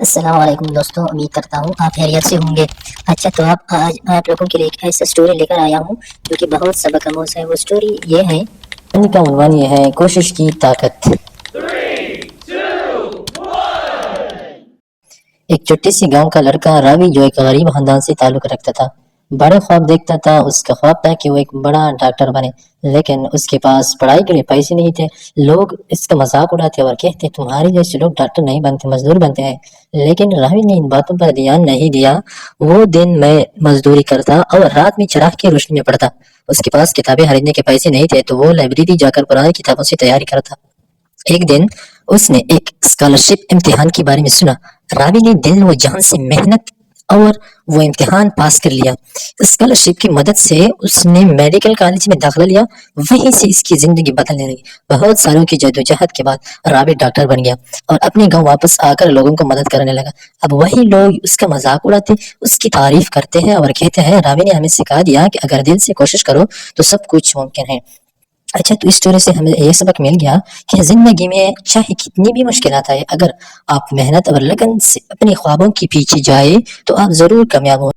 السلام علیکم دوستوں، امید کرتا ہوں آپ خیریت سے ہوں گے۔ اچھا، تو آج آپ لوگوں کے لیے ایک ایسا سٹوری لے کر آیا ہوں جو کہ بہت سبق آموز ہے۔ وہ سٹوری یہ ہے، ان کا عنوان یہ ہے کوشش کی طاقت۔ ایک چھوٹی سی گاؤں کا لڑکا راوی جو ایک غریب خاندان سے تعلق رکھتا تھا، بڑے خواب دیکھتا تھا۔ اس کا خواب تھا کہ وہ ایک بڑا ڈاکٹر بنے، لیکن اس کے پاس پڑھائی کے لیے پیسے نہیں تھے۔ لوگ اس کا مذاق اڑاتے اور کہتے تمہارے جیسے لوگ ڈاکٹر نہیں بنتے، مزدور بنتے ہیں۔ لیکن راوی نے ان باتوں پر دھیان نہیں دیا۔ وہ دن میں مزدوری کرتا اور رات میں چراغ کی روشنی میں پڑھتا۔ اس کے پاس کتابیں خریدنے کے پیسے نہیں تھے تو وہ لائبریری جا کر پرانی کتابوں سے تیاری کرتا۔ ایک دن اس نے ایک اسکالرشپ امتحان کے بارے میں سنا۔ راوی نے دل و جان سے محنت اور وہ امتحان پاس کر لیا۔ اسکالرشپ کی مدد سے اس نے میڈیکل کالج میں داخلہ لیا۔ وہیں سے اس کی زندگی بدلنے لگی۔ بہت سالوں کی جدوجہد کے بعد راوی ڈاکٹر بن گیا اور اپنے گاؤں واپس آ کر لوگوں کو مدد کرنے لگا۔ اب وہی لوگ اس کا مذاق اڑاتے، اس کی تعریف کرتے ہیں اور کہتے ہیں راوی نے ہمیں سکھا دیا کہ اگر دل سے کوشش کرو تو سب کچھ ممکن ہے۔ اچھا، تو اس اسٹوری سے ہمیں یہ سبق مل گیا کہ زندگی میں چاہے کتنی بھی مشکلات آئے، اگر آپ محنت اور لگن سے اپنے خوابوں کے پیچھے جائے تو آپ ضرور کامیاب ہوں۔